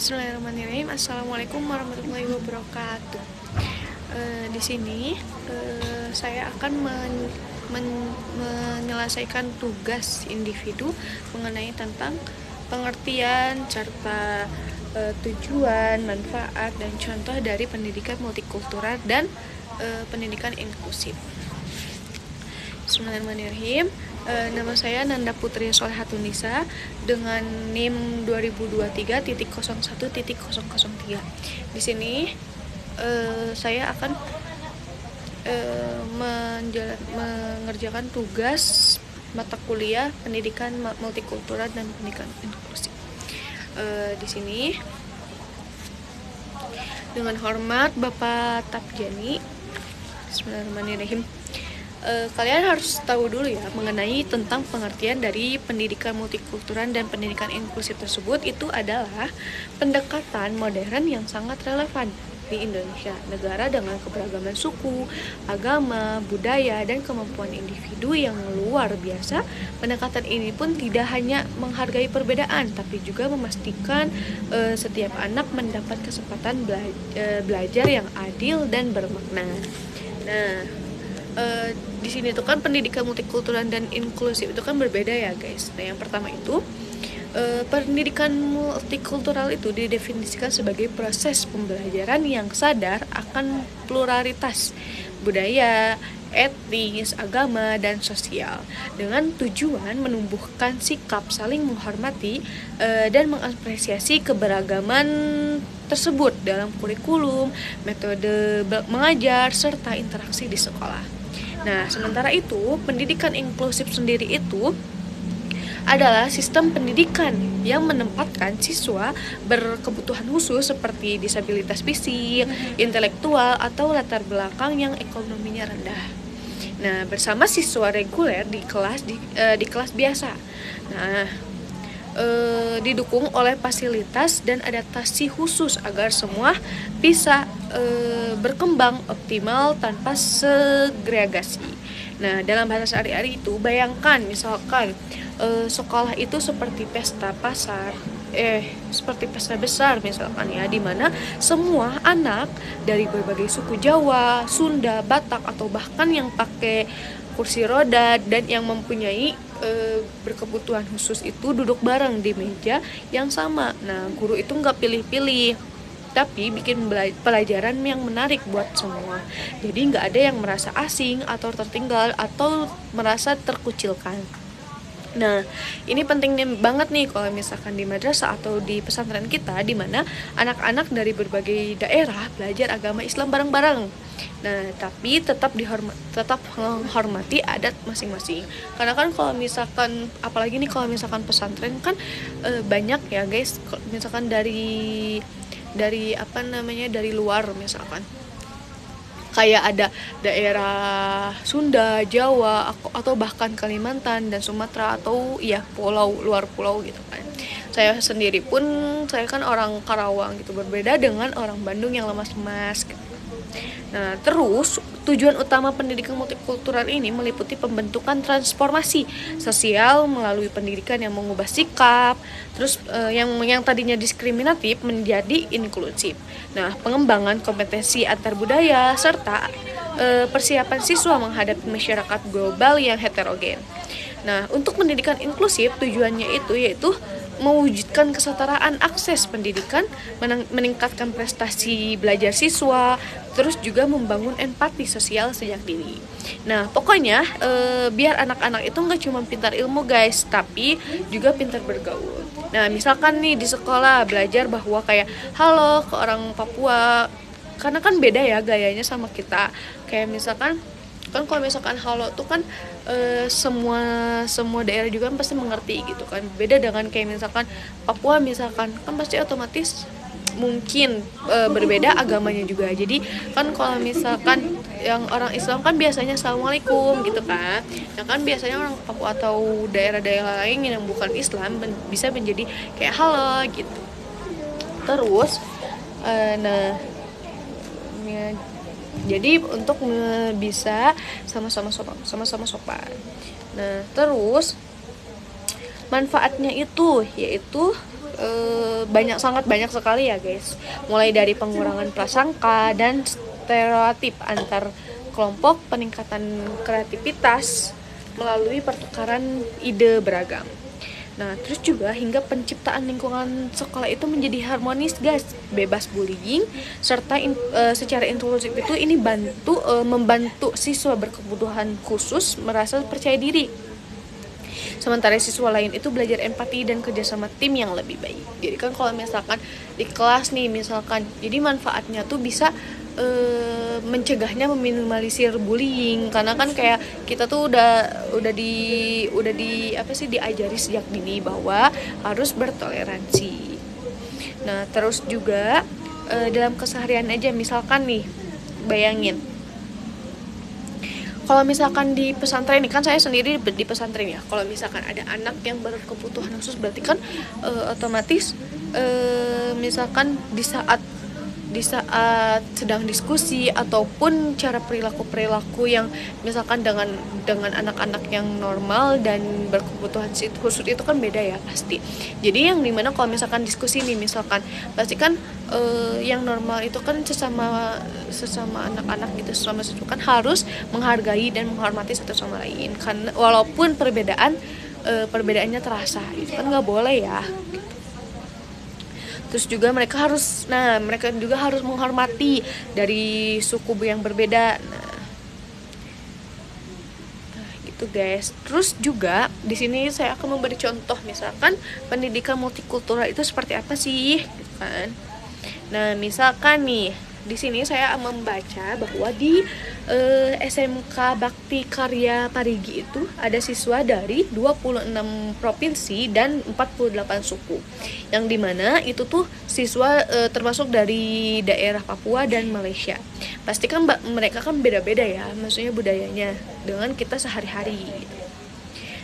Bismillahirrahmanirrahim. Assalamualaikum warahmatullahi wabarakatuh. Di sini saya akan menyelesaikan tugas individu mengenai tentang pengertian serta tujuan, manfaat, dan contoh dari pendidikan multikultural dan pendidikan inklusif. Bismillahirrahmanirrahim. Nama saya Nanda Putri Solehatunisa dengan NIM 2023.01.003. Di sini saya akan mengerjakan tugas mata kuliah pendidikan multikultural dan pendidikan inklusif. Di sini dengan hormat Bapak Tapjani. Bismillahirrahmanirrahim. Kalian harus tahu dulu ya mengenai tentang pengertian dari pendidikan multikultural dan pendidikan inklusif tersebut. Itu adalah pendekatan modern yang sangat relevan di Indonesia, negara dengan keberagaman suku, agama, budaya, dan kemampuan individu yang luar biasa. Pendekatan ini pun tidak hanya menghargai perbedaan, tapi juga memastikan setiap anak mendapat kesempatan belajar yang adil dan bermakna. Nah, di sini tuh kan pendidikan multikultural dan inklusif itu kan berbeda ya guys. Nah, yang pertama itu pendidikan multikultural itu didefinisikan sebagai proses pembelajaran yang sadar akan pluralitas budaya, etnis, agama, dan sosial dengan tujuan menumbuhkan sikap saling menghormati dan mengapresiasi keberagaman tersebut dalam kurikulum, metode mengajar, serta interaksi di sekolah. Nah, sementara itu, pendidikan inklusif sendiri itu adalah sistem pendidikan yang menempatkan siswa berkebutuhan khusus seperti disabilitas fisik, intelektual, atau latar belakang yang ekonominya rendah. Nah, bersama siswa reguler di kelas biasa. Nah, didukung oleh fasilitas dan adaptasi khusus agar semua bisa berkembang optimal tanpa segregasi. Nah, dalam bahasa sehari-hari itu bayangkan misalkan sekolah itu seperti pesta besar misalkan ya, di mana semua anak dari berbagai suku Jawa, Sunda, Batak, atau bahkan yang pakai kursi roda dan yang mempunyai berkebutuhan khusus itu duduk bareng di meja yang sama. Nah, guru itu nggak pilih-pilih, tapi bikin pelajaran yang menarik buat semua. Jadi nggak ada yang merasa asing atau tertinggal atau merasa terkucilkan. Nah, ini pentingnya banget nih kalau misalkan di madrasah atau di pesantren kita, di mana anak-anak dari berbagai daerah belajar agama Islam bareng-bareng. Nah, tapi tetap menghormati adat masing-masing. Karena kan kalau misalkan, apalagi nih kalau misalkan pesantren kan banyak ya guys, misalkan dari luar misalkan. Kayak ada daerah Sunda, Jawa, atau bahkan Kalimantan dan Sumatera, atau ya luar pulau gitu kan. Saya sendiri pun, saya kan orang Karawang gitu, berbeda dengan orang Bandung yang lemas-lemas gitu. Nah, terus tujuan utama pendidikan multikultural ini meliputi pembentukan transformasi sosial melalui pendidikan yang mengubah sikap, terus yang tadinya diskriminatif menjadi inklusif. Nah, pengembangan kompetensi antar budaya serta persiapan siswa menghadapi masyarakat global yang heterogen. Nah, untuk pendidikan inklusif tujuannya itu yaitu mewujudkan kesetaraan akses pendidikan, meningkatkan prestasi belajar siswa, terus juga membangun empati sosial sejak dini. Nah, pokoknya biar anak-anak itu nggak cuma pintar ilmu guys, tapi juga pintar bergaul. Nah, misalkan nih di sekolah belajar bahwa kayak halo ke orang Papua, karena kan beda ya gayanya sama kita. Kayak misalkan kan kalau misalkan halo tuh kan semua daerah juga kan pasti mengerti gitu kan. Beda dengan kayak misalkan Papua misalkan, kan pasti otomatis mungkin berbeda agamanya juga. Jadi kan kalau misalkan yang orang Islam kan biasanya assalamualaikum gitu kan. Nah kan biasanya orang Papua atau daerah-daerah lain yang bukan Islam bisa menjadi kayak halo gitu. Terus nah ya, jadi untuk bisa sama-sama sopan. Nah, terus manfaatnya itu yaitu sangat banyak sekali ya guys, mulai dari pengurangan prasangka dan stereotip antar kelompok, peningkatan kreativitas melalui pertukaran ide beragam. Nah, terus juga hingga penciptaan lingkungan sekolah itu menjadi harmonis, guys, bebas bullying, serta secara inklusif itu ini membantu siswa berkebutuhan khusus merasa percaya diri. Sementara siswa lain itu belajar empati dan kerjasama tim yang lebih baik. Jadi kan kalau misalkan di kelas nih misalkan, jadi manfaatnya tuh bisa mencegahnya, meminimalisir bullying, karena kan kayak kita tuh udah diajari sejak dini bahwa harus bertoleransi. Nah, terus juga dalam keseharian aja misalkan nih, bayangin kalau misalkan di pesantren ini, kan saya sendiri di pesantren ya, kalau misalkan ada anak yang berkebutuhan khusus berarti kan otomatis misalkan di saat sedang diskusi ataupun cara perilaku yang misalkan dengan anak-anak yang normal dan berkebutuhan khusus itu kan beda ya pasti. Jadi yang dimana kalau misalkan diskusi nih misalkan pasti kan yang normal itu kan sesama anak-anak gitu, sesama siswa kan harus menghargai dan menghormati satu sama lain, kan walaupun perbedaannya terasa itu kan nggak boleh ya. Terus juga mereka juga harus menghormati dari suku yang berbeda. Nah, gitu guys. Terus juga di sini saya akan memberi contoh misalkan pendidikan multikultural itu seperti apa sih, gitu kan. Nah, misalkan nih di sini saya membaca bahwa di SMK Bakti Karya Parigi itu ada siswa dari 26 provinsi dan 48 suku. Yang dimana itu tuh siswa termasuk dari daerah Papua dan Malaysia. Pasti kan mereka kan beda-beda ya, maksudnya budayanya dengan kita sehari-hari gitu.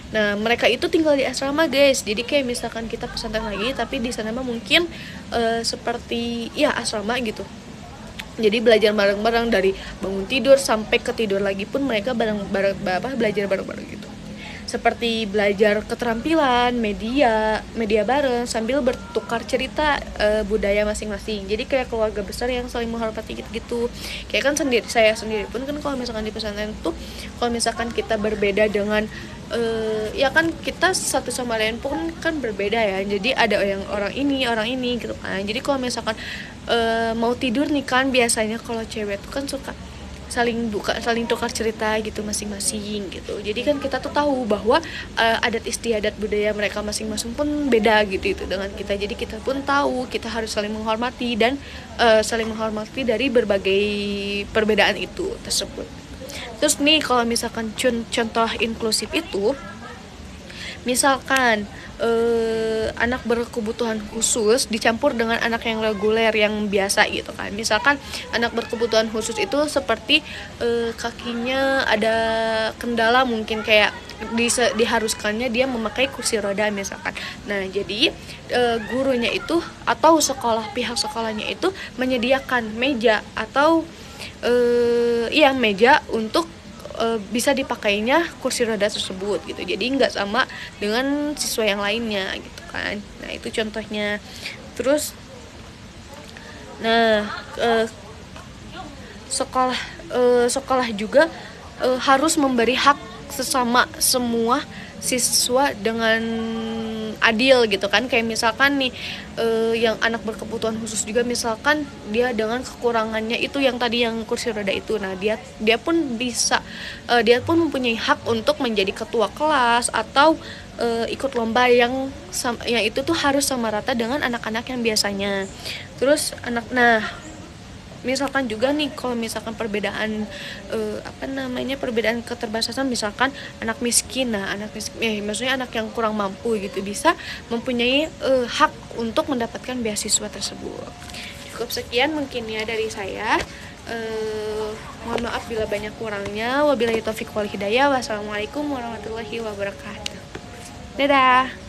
Nah, mereka itu tinggal di asrama guys. Jadi kayak misalkan kita pesantren lagi, tapi di sana mah mungkin seperti ya asrama gitu. Jadi belajar bareng-bareng dari bangun tidur sampai ketidur lagi pun mereka belajar bareng-bareng gitu. Seperti belajar keterampilan, media bareng sambil bertukar cerita budaya masing-masing. Jadi kayak keluarga besar yang saling menghormati gitu-gitu. Kayak kan saya sendiri pun kan kalau misalkan di pesantren tuh kalau misalkan kita berbeda dengan ya kan kita satu sama lain pun kan berbeda ya. Jadi ada yang orang ini gitu kan. Jadi kalau misalkan mau tidur nih kan biasanya kalau cewek tuh kan suka saling tukar cerita gitu masing-masing gitu. Jadi kan kita tuh tahu bahwa adat istiadat budaya mereka masing-masing pun beda gitu itu dengan kita. Jadi kita pun tahu kita harus saling menghormati dan saling menghormati dari berbagai perbedaan itu tersebut. Terus nih kalau misalkan contoh inklusif itu misalkan anak berkebutuhan khusus dicampur dengan anak yang reguler yang biasa gitu kan. Misalkan anak berkebutuhan khusus itu seperti kakinya ada kendala, mungkin kayak diharuskannya dia memakai kursi roda misalkan. Nah, jadi gurunya itu atau pihak sekolahnya itu menyediakan meja atau meja untuk bisa dipakainya kursi roda tersebut gitu. Jadi nggak sama dengan siswa yang lainnya gitu kan. Nah, itu contohnya. Terus sekolah juga harus memberi hak sesama semua siswa dengan adil gitu kan. Kayak misalkan nih yang anak berkebutuhan khusus juga misalkan dia dengan kekurangannya itu yang tadi yang kursi roda itu. Nah, dia pun bisa dia pun mempunyai hak untuk menjadi ketua kelas atau ikut lomba yang itu tuh harus sama rata dengan anak-anak yang biasanya. Terus misalkan juga nih kalau misalkan perbedaan perbedaan keterbatasan, misalkan anak miskin. Nah, maksudnya anak yang kurang mampu gitu bisa mempunyai hak untuk mendapatkan beasiswa tersebut. Cukup sekian mungkin ya dari saya. Mohon maaf bila banyak kurangnya. Wabillahi taufiq wal hidayah. Wassalamualaikum warahmatullahi wabarakatuh. Dadah.